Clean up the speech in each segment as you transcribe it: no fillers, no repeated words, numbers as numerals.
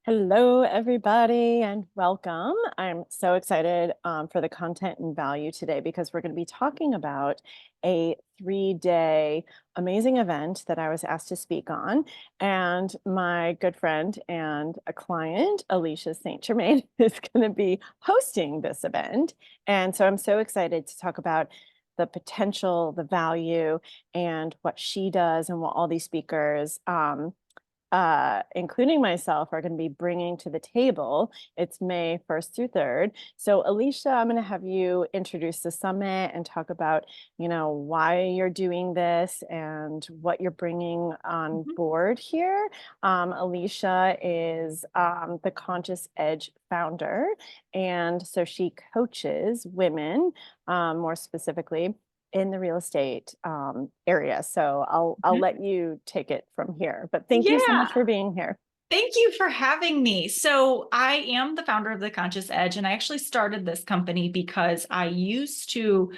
Hello, everybody, and welcome. I'm so excited for the content and value today because we're going to be talking about a 3-day amazing event that I was asked to speak on. And my good friend and a client, Alecia St. Germain, is going to be hosting this event. And so I'm so excited to talk about the potential, the value, and what she does and what all these speakers including myself, are going to be bringing to the table. It's May 1st through 3rd. So Alecia, I'm going to have you introduce the summit and talk about, why you're doing this and what you're bringing on Mhm. board here. Alecia is the Conscious Edge founder, and so she coaches women, more specifically in the real estate area. So I'll Mhm. let you take it from here. But thank you so Yeah, much for being here. thank you for having me. So, I am the founder of the Conscious Edge, and I actually started this company because I used to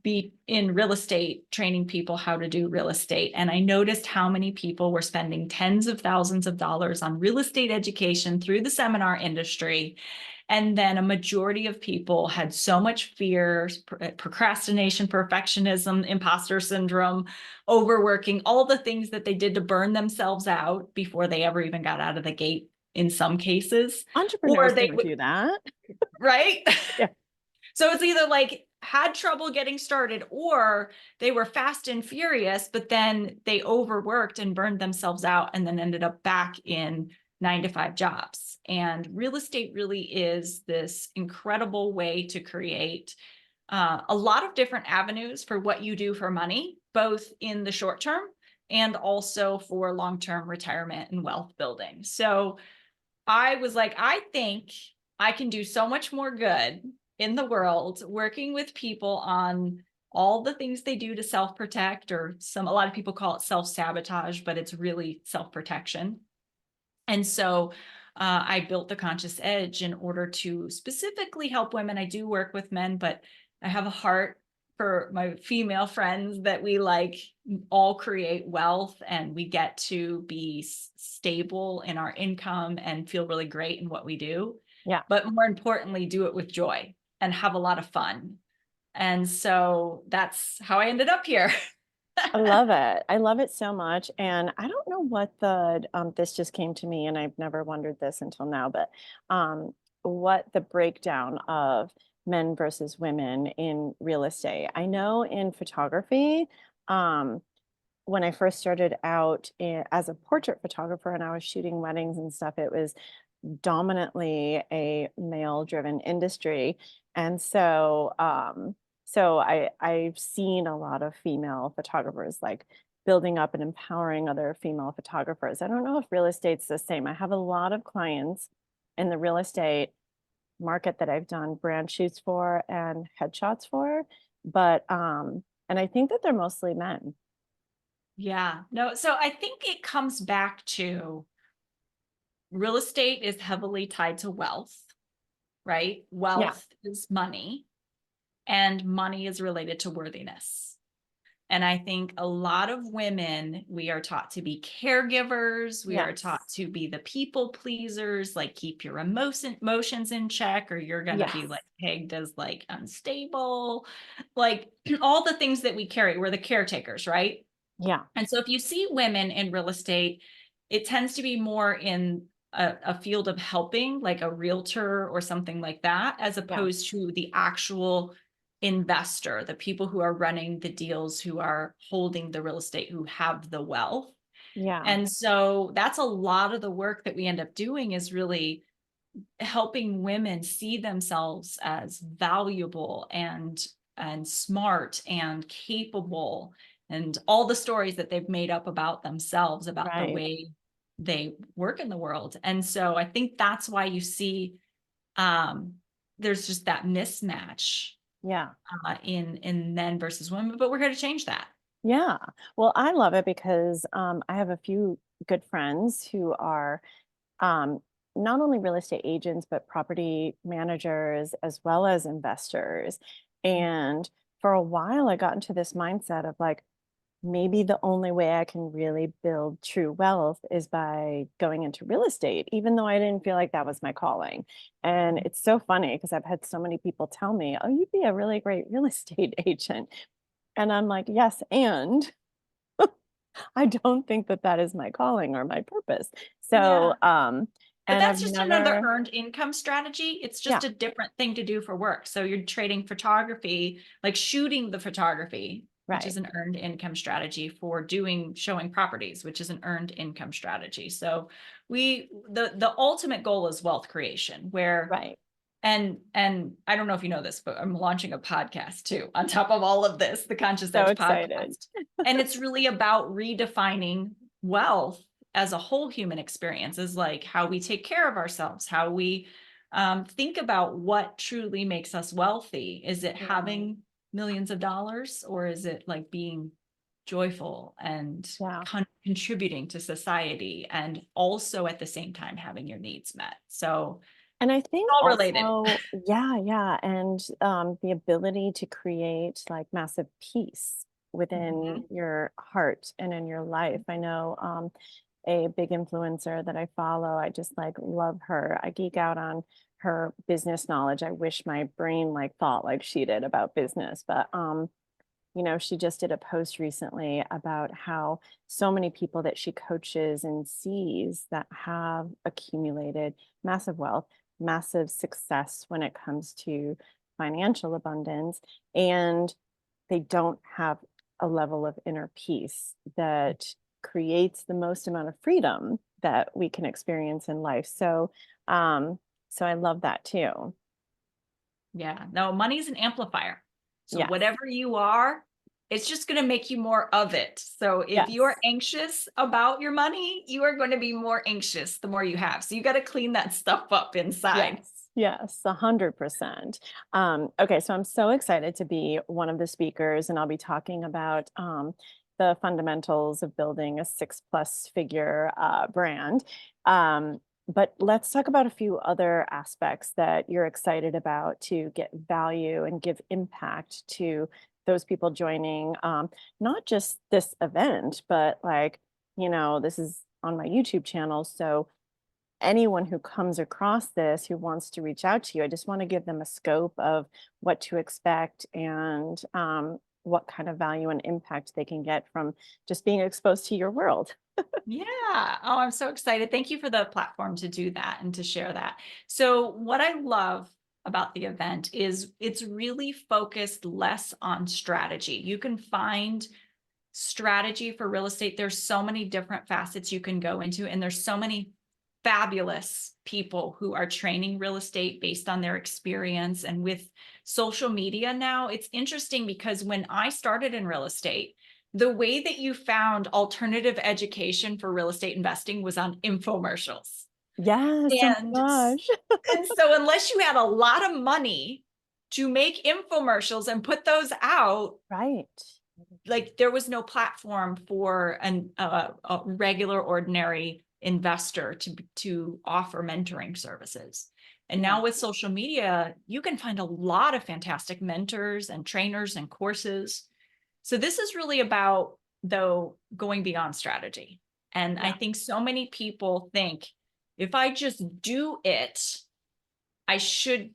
be in real estate, training people how to do real estate. And I noticed how many people were spending tens of thousands of dollars on real estate education through the seminar industry. And then a majority of people had so much fear, procrastination, perfectionism, imposter syndrome, overworking, all the things that they did to burn themselves out before they ever even got out of the gate in some cases. Or Entrepreneurs they don't would, do that. right? Yeah. So it's either like had trouble getting started or they were fast and furious, but then they overworked and burned themselves out and then ended up back in 9 to 5 jobs. And real estate really is this incredible way to create a lot of different avenues for what you do for money, both in the short term and also for long term retirement and wealth building. So I was like, I think I can do so much more good in the world working with people on all the things they do to self protect, or a lot of people call it self sabotage, but it's really self protection. And so I built the Conscious Edge in order to specifically help women. I do work with men, but I have a heart for my female friends that we like all create wealth and we get to be stable in our income and feel really great in what we do. Yeah. But more importantly, do it with joy and have a lot of fun. And so that's how I ended up here. I love it. I love it so much. And I don't know what this just came to me, and I've never wondered this until now, but what the breakdown of men versus women in real estate. I know in photography, um, when I first started out as a portrait photographer and I was shooting weddings and stuff, it was dominantly a male driven industry. And so I've seen a lot of female photographers like building up and empowering other female photographers. I don't know if real estate's the same. I have a lot of clients in the real estate market that I've done brand shoots for and headshots for, but and I think that they're mostly men. Yeah, no, so I think it comes back to real estate is heavily tied to wealth, right? Yeah. Wealth is money, and money is related to worthiness. And I think a lot of women, we are taught to be caregivers. We are taught Yes. to be the people pleasers, like keep your emotions in check, or you're going to be Yes. like pegged as like unstable, like all the things that we carry. We're the caretakers, right? Yeah. And so if you see women in real estate, it tends to be more in a field of helping, like a realtor or something like that, as Yeah. opposed to the actual investor, the people who are running the deals, who are holding the real estate, who have the wealth. Yeah. And so that's a lot of the work that we end up doing, is really helping women see themselves as valuable and smart and capable, and all the stories that they've made up about themselves about the Right. way they work in the world. And so I think that's why you see um there's just that mismatch Yeah. in men versus women, but we're here to change that. Yeah. Well, I love it because I have a few good friends who are um, not only real estate agents, but property managers as well as investors. And for a while, I got into this mindset of like, maybe the only way I can really build true wealth is by going into real estate, even though I didn't feel like that was my calling. And it's so funny because I've had so many people tell me, "Oh, you'd be a really great real estate agent." And I'm like, "Yes, and I don't think that that is my calling or my purpose." Yeah. So, But and that's I've just another never, earned income strategy. It's yeah, just a different thing to do for work. So you're trading photography, like shooting the photography, which right, is an earned income strategy, for doing showing properties, which is an earned income strategy. So the ultimate goal is wealth creation, where right. and I don't know if you know this, but I'm launching a podcast too on top of all of this, the Conscious So Edge excited. podcast. And it's really about redefining wealth as a whole human experience, is like how we take care of ourselves, how we think about what truly makes us wealthy. Is it Mhm. having millions of dollars, or is it like being joyful and Yeah. contributing to society, and also at the same time having your needs met? So And I think all related. also, yeah, yeah, and the ability to create like massive peace within Mhm. your heart and in your life. I know a big influencer that I follow. I just like love her. I geek out on her business knowledge. I wish my brain like thought like she did about business, but she just did a post recently about how so many people that she coaches and sees that have accumulated massive wealth, massive success when it comes to financial abundance, and they don't have a level of inner peace that creates the most amount of freedom that we can experience in life. So I love that too. Yeah, no, money's an amplifier. So Yes. whatever you are, it's just going to make you more of it. So if you are Yes. anxious about your money, you are going to be more anxious the more you have. So you got to clean that stuff up inside. Yes, yes, 100%. Okay, so I'm so excited to be one of the speakers, and I'll be talking about the fundamentals of building a six-plus figure brand. But let's talk about a few other aspects that you're excited about to get value and give impact to those people joining, not just this event, but like, this is on my YouTube channel. So anyone who comes across this who wants to reach out to you, I just want to give them a scope of what to expect and what kind of value and impact they can get from just being exposed to your world. Yeah. Oh, I'm so excited. Thank you for the platform to do that and to share that. So, what I love about the event is it's really focused less on strategy. You can find strategy for real estate. There's so many different facets you can go into, and there's so many fabulous people who are training real estate based on their experience. And with social media now, it's interesting because when I started in real estate, the way that you found alternative education for real estate investing was on infomercials. Yes, oh And, my gosh. and so unless you had a lot of money to make infomercials and put those out, Right. like there was no platform for a regular ordinary investor to offer mentoring services. And Yeah. now with social media, you can find a lot of fantastic mentors and trainers and courses. So this is really about, though, going beyond strategy. And I Yeah. think so many people think, if I just do it, I should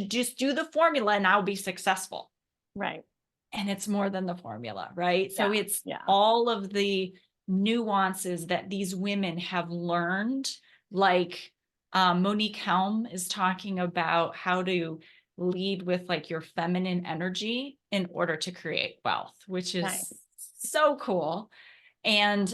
just do the formula and I'll be successful. Right. And it's more than the formula, right? So Yeah. it's Yeah. all of the nuances that these women have learned. Like Monique Helm is talking about how to lead with like your feminine energy in order to create wealth, which is Nice. so cool. And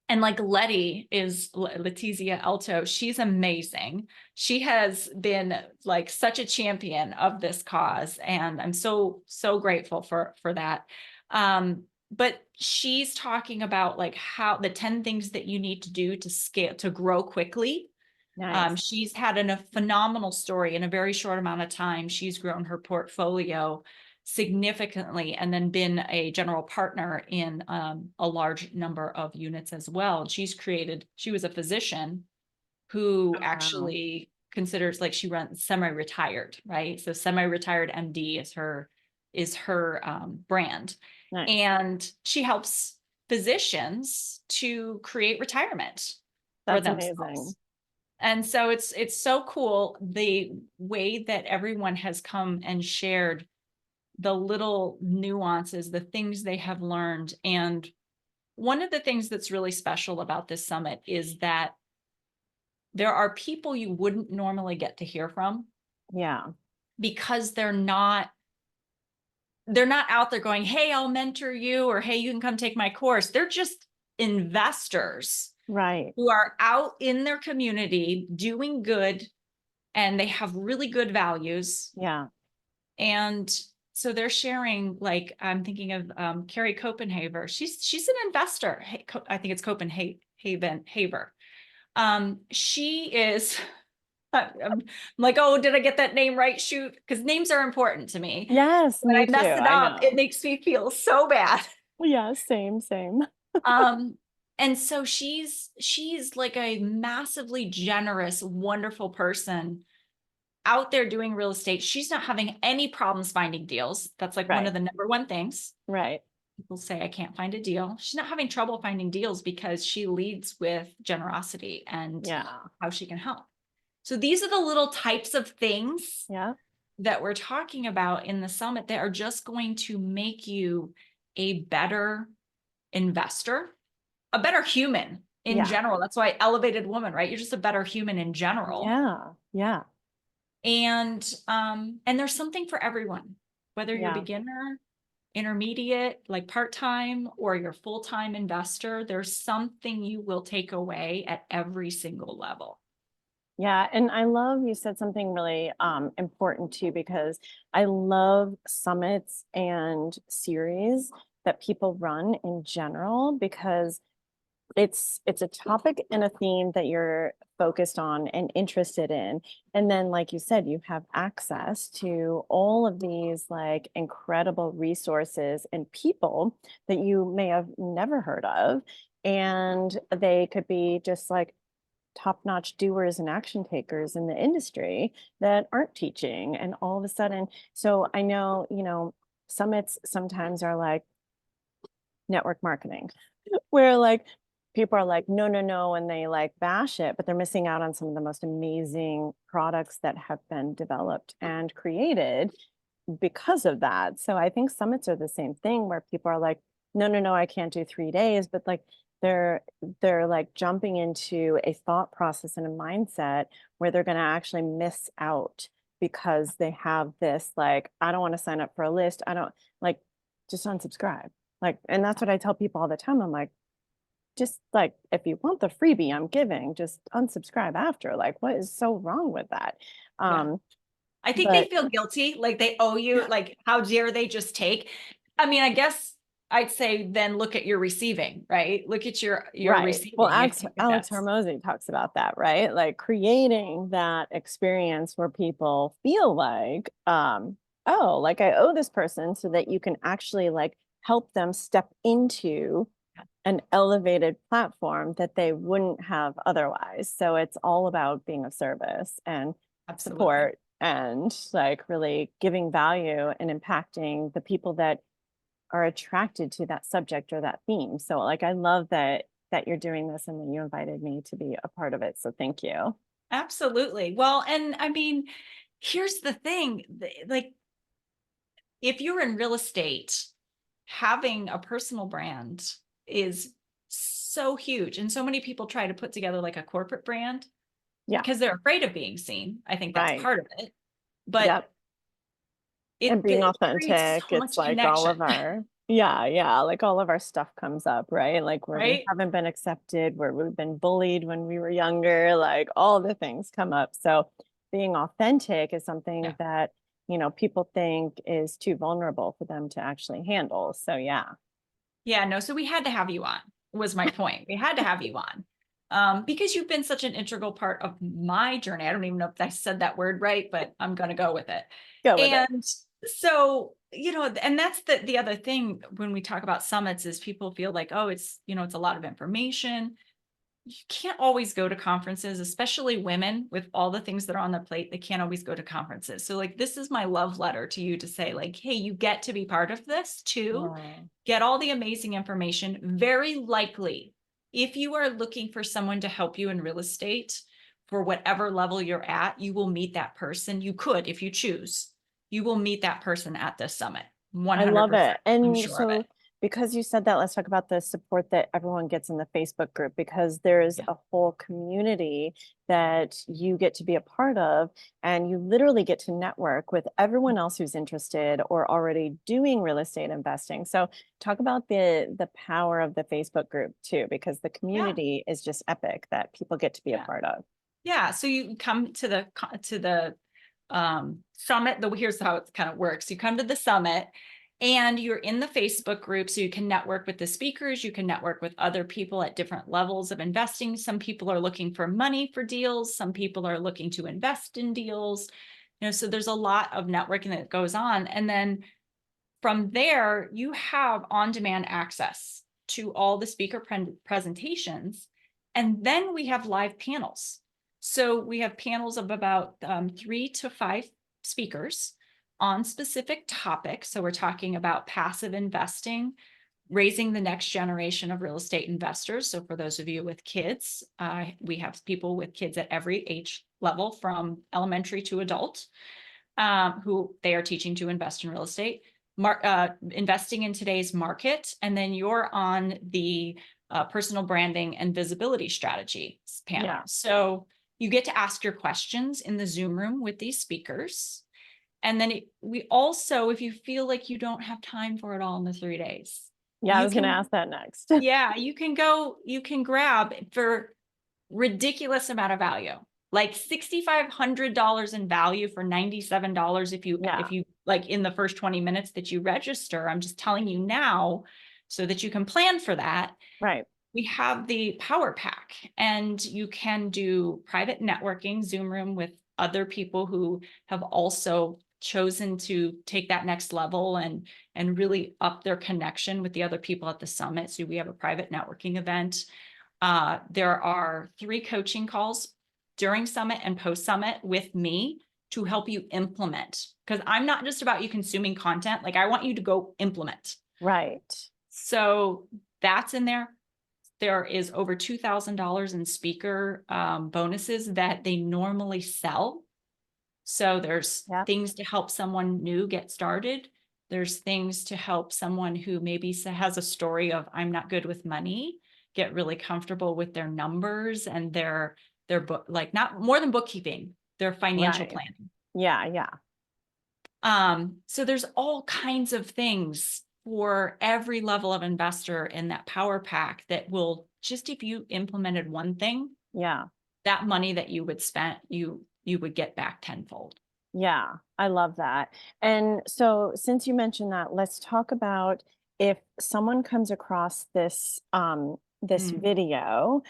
like Letty is Letizia Alto, she's amazing. She has been like such a champion of this cause, and I'm so grateful for that. But she's talking about like how the 10 things that you need to do to scale, to grow quickly. Nice. She's had a phenomenal story in a very short amount of time. She's grown her portfolio significantly and then been a general partner in a large number of units as well. She was a physician who Oh, wow. actually considers, like, she runs semi-retired, right? So semi-retired MD is her is her brand. Nice. And she helps physicians to create retirement for That's amazing. themselves. And so it's so cool the way that everyone has come and shared the little nuances, the things they have learned. And one of the things that's really special about this summit is that there are people you wouldn't normally get to hear from Yeah. because they're not out there going, hey, I'll mentor you, or hey, you can come take my course. They're just investors Right. who are out in their community doing good, and they have really good values. Yeah. And so they're sharing, like, I'm thinking of Carrie Copenhaver. She's an investor. I think it's Copenhagen Haver. She is I'm like, oh, did I get that name right? Shoot, because names are important to me. Yes, When me I too. mess it I up, it know. makes me feel so bad. Yeah, same, same. Um, and so she's like a massively generous, wonderful person out there doing real estate. She's not having any problems finding deals. That's like one Right. of the number one things. Right. People say, I can't find a deal. She's not having trouble finding deals because she leads with generosity and Yeah. how she can help. So these are the little types of things Yeah. that we're talking about in the summit that are just going to make you a better investor, a better human in Yeah. general. That's why elevated woman, right? You're just a better human in general. Yeah. Yeah. And there's something for everyone, whether you're Yeah. beginner, intermediate, like part-time, or you're full-time investor, there's something you will take away at every single level. Yeah, and I love you said something really important too, because I love summits and series that people run in general, because it's a topic and a theme that you're focused on and interested in. And then, like you said, you have access to all of these like incredible resources and people that you may have never heard of. And they could be just like top-notch doers and action takers in the industry that aren't teaching. And all of a sudden, so I know, summits sometimes are like network marketing, where like people are like, no, no, no, and they like bash it, but they're missing out on some of the most amazing products that have been developed and created because of that. So I think summits are the same thing, where people are like, no, no, no, I can't do 3 days, but like they're they're like jumping into a thought process and a mindset where they're going to actually miss out because they have this like, I don't want to sign up for a list. I don't like, just unsubscribe. Like, and that's what I tell people all the time. I'm like, just like, if you want the freebie I'm giving, just unsubscribe after. Like, what is so wrong with that? Yeah. Um, I think they but feel guilty, like they owe you, like how dare they just take? I mean, I guess I'd say then look at your receiving, right? Look at your right. Well, receiving if Alex that's Hormozy talks about that, right? Like creating that experience where people feel like, oh, like I owe this person, so that you can actually like help them step into an elevated platform that they wouldn't have otherwise. So it's all about being of service and absolutely. support and like really giving value and impacting the people that are attracted to that subject or that theme. So like I love that you're doing this and that you invited me to be a part of it. So thank you. Absolutely. Well, and I mean, here's the thing, like if you're in real estate, having a personal brand is so huge. And so many people try to put together like a corporate brand Yeah, because they're afraid of being seen. I think that's right. part of it. But Yep. And being it creates authentic, so it's much like all connection, of our, yeah, yeah, like all of our stuff comes up, right? Like where we right? haven't been accepted, where we've been bullied when we were younger, like all the things come up. So being authentic is something Yeah. that, people think is too vulnerable for them to actually handle. So yeah. Yeah, no, so we had to have you on, was my point. We had to have you on. Because you've been such an integral part of my journey. I don't even know if I said that word right, but I'm going to go with it. Go with it. And so, and that's the other thing when we talk about summits is people feel like, oh, it's a lot of information. you can't always go to conferences, especially women with all the things that are on their plate. They can't always go to conferences. So like, this is my love letter to you to say like, hey, you get to be part of this too. Yeah. Get all the amazing information. Very likely, if you are looking for someone to help you in real estate for whatever level you're at, you will meet that person. You could, if you choose, you will meet that person at this summit. I love 100%. it. I'm And sure of it. so, because you said that, let's talk about the support that everyone gets in the Facebook group, because there's Yeah. a whole community that you get to be a part of, and you literally get to network with everyone else who's interested or already doing real estate investing. So, talk about the power of the Facebook group too, because the Yeah. community is just epic that people get to be a Yeah. part of. Yeah. So you come to the summit. Here's how it kind of works. You come to the summit and you're in the Facebook group, so you can network with the speakers, you can network with other people at different levels of investing. Some people are looking for money for deals, some people are looking to invest in deals. So there's a lot of networking that goes on. And then from there, you have on-demand access to all the speaker presentations. And then we have live panels. So we have panels of about 3 to 5 speakers on specific topics. So we're talking about passive investing, raising the next generation of real estate investors. So for those of you with kids, we have people with kids at every age level from elementary to adult, who they are teaching to invest in real estate, investing in today's market. And then you're on the personal branding and visibility strategy panel. Yeah. So you get to ask your questions in the Zoom room with these speakers. And then we also, if you feel like you don't have time for it all in the 3 days, Yeah, I you was going to can, ask that next. yeah, you can grab for ridiculous amount of value, like $6,500 in value for $97 Yeah, if you like in the first 20 minutes that you register. I'm just telling you now so that you can plan for that. right. We have the power pack, and you can do private networking Zoom room with other people who have also chosen to take that next level and really up their connection with the other people at the summit. So we have a private networking event. There are 3 coaching calls during summit and post summit with me to help you implement, because I'm not just about you consuming content. Like, I want you to go implement. Right. So that's in there. There is over $2,000 in speaker bonuses that they normally sell. So there's Yeah. things to help someone new get started. There's things to help someone who maybe has a story of I'm not good with money, get really comfortable with their numbers and their book, like not more than bookkeeping, their financial Right. planning. Yeah. Yeah. So there's all kinds of things for every level of investor in that power pack that will just, if you implemented one thing, Yeah. that money that you would spend, you would get back tenfold. Yeah, I love that. And so since you mentioned that, let's talk about if someone comes across this Mm. video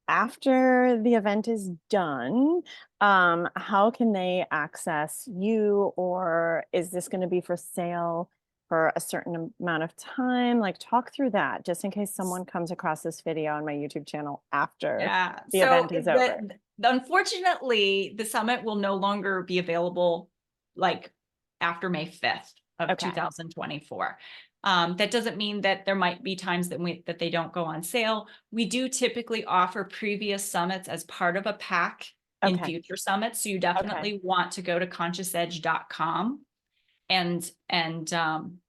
after the event is done, how can they access you, or is this going to be for sale for a certain amount of time? Like, talk through that just in case someone comes across this video on my YouTube channel after Yeah. the So event is over. unfortunately, the summit will no longer be available like after May 5th of Okay. 2024. That doesn't mean that there might be times that they don't go on sale. We do typically offer previous summits as part of a pack in Okay. future summits. So you Okay. definitely want to go to consciousedge.com and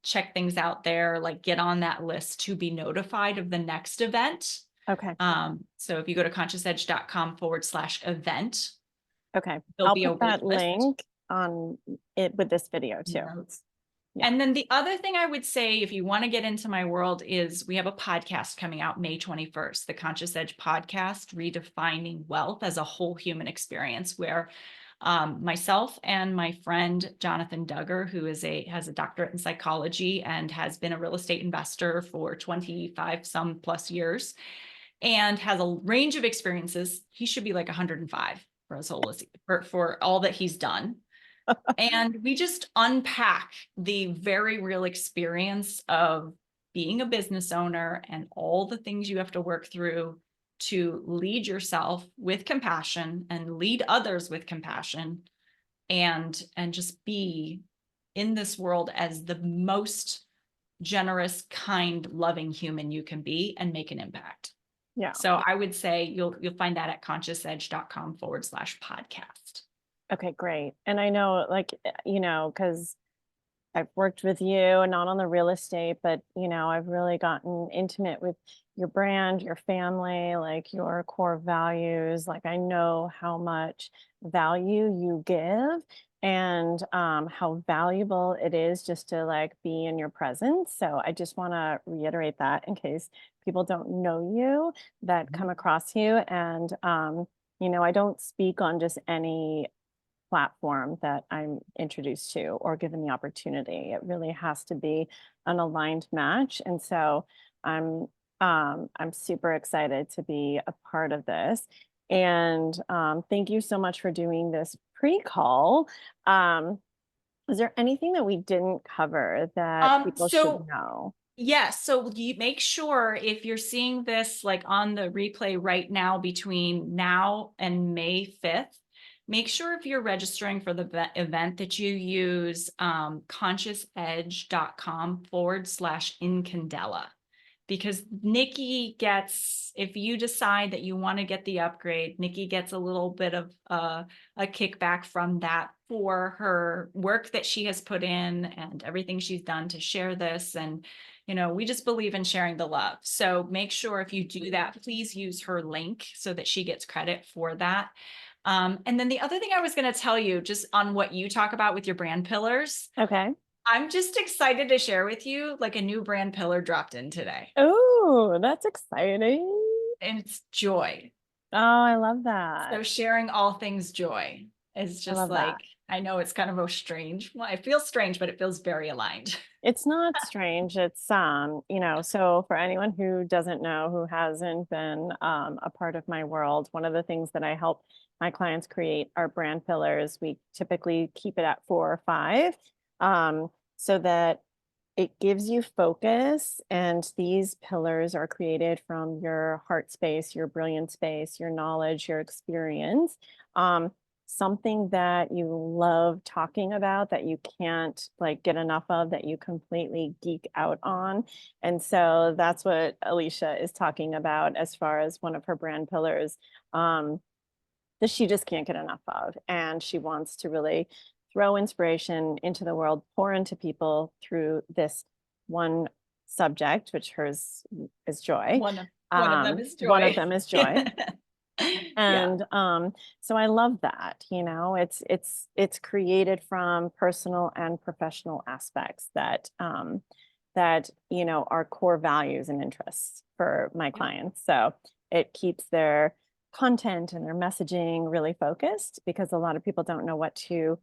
check things out there, like get on that list to be notified of the next event. Okay. So if you go to consciousedge.com/event, Okay. there'll I'll be a put wait that list. link on it with this video too. Notes. Yeah. And then the other thing I would say, if you want to get into my world, is we have a podcast coming out May 21st, the Conscious Edge podcast, Redefining Wealth as a Whole Human Experience, where myself and my friend Jonathan Duggar, who has a doctorate in psychology and has been a real estate investor for 25 some plus years and has a range of experiences. He should be like 105 for his whole for all that he's done. And we just unpack the very real experience of being a business owner and all the things you have to work through to lead yourself with compassion and lead others with compassion, and just be in this world as the most generous, kind, loving human you can be and make an impact. Yeah. So I would say you'll find that at consciousedge.com/podcast. Okay, great. And I know, like, because I've worked with you, not on the real estate, but I've really gotten intimate with your brand, your family, like your core values. Like I know how much value you give and how valuable it is just to like be in your presence. So I just want to reiterate that in case people don't know you, that come across you. And I don't speak on just any platform that I'm introduced to or given the opportunity. It really has to be an aligned match. And so I'm super excited to be a part of this. And thank you so much for doing this pre-call. Is there anything that we didn't cover that people should So know? yes, so you make sure if you're seeing this like on the replay right now between now and May 5th, make sure if you're registering for the event that you use consciousedge.com/Incandela, because Nikki gets, if you decide that you want to get the upgrade, Nikki gets a little bit of a kickback from that for her work that she has put in and everything she's done to share this. And we just believe in sharing the love. So make sure if you do that, please use her link so that she gets credit for that. And then the other thing I was going to tell you, just on what you talk about with your brand pillars, Okay. I'm just excited to share with you, like, a new brand pillar dropped in today, Oh, that's exciting. and it's joy. Oh, I love that. So sharing all things joy is I just love that. like, I know it's kind of a strange, well, it feels strange, but it feels very aligned. It's not strange. It's so for anyone who doesn't know, who hasn't been a part of my world, one of the things that I help my clients create are brand pillars. We typically keep it at 4 or 5, so that it gives you focus. And these pillars are created from your heart space, your brilliant space, your knowledge, your experience. Something that you love talking about, that you can't like get enough of, that you completely geek out on. And so that's what Alecia is talking about as far as one of her brand pillars, that she just can't get enough of. And she wants to really throw inspiration into the world, pour into people through this one subject, which hers is joy. One of them is One of joy. them is joy. Yeah. Yeah. And so I love that, it's created from personal and professional aspects that are core values and interests for my clients. So it keeps their content and their messaging really focused, because a lot of people don't know what to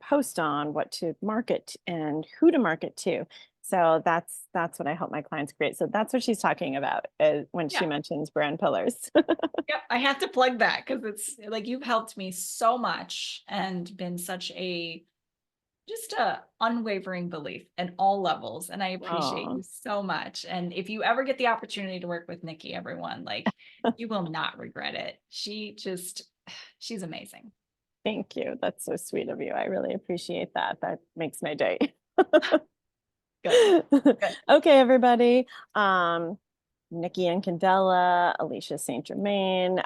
post on, what to market, and who to market to. So that's what I help my clients create. So that's what she's talking about when she Yeah. mentions brand pillars. Yep, I have to plug that because it's like you've helped me so much and been such a just a unwavering belief in all levels. And I appreciate Oh, you so much. And if you ever get the opportunity to work with Nikki, everyone, like, you will not regret it. She's amazing. thank you. That's so sweet of you. I really appreciate that. That makes my day. Good. Good. Okay, everybody. Nikki Incandela, Alecia St. Germain.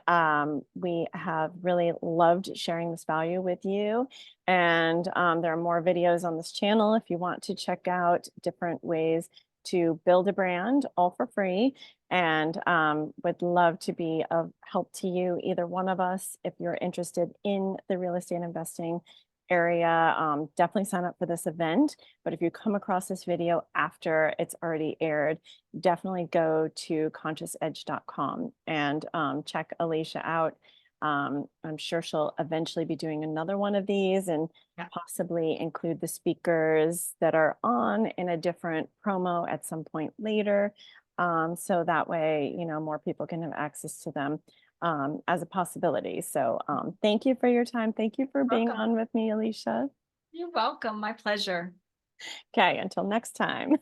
We have really loved sharing this value with you. And there are more videos on this channel if you want to check out different ways to build a brand, all for free. And would love to be of help to you, either one of us, if you're interested in the real estate investing area. Definitely sign up for this event. But if you come across this video after it's already aired, definitely go to consciousedge.com and check Alecia out. I'm sure she'll eventually be doing another one of these, and Yeah. possibly include the speakers that are on in a different promo at some point later. So that way, more people can have access to them as a possibility. So thank you for your time. Thank you for being Welcome. on with me, Alecia. You're welcome. My pleasure. Okay, until next time.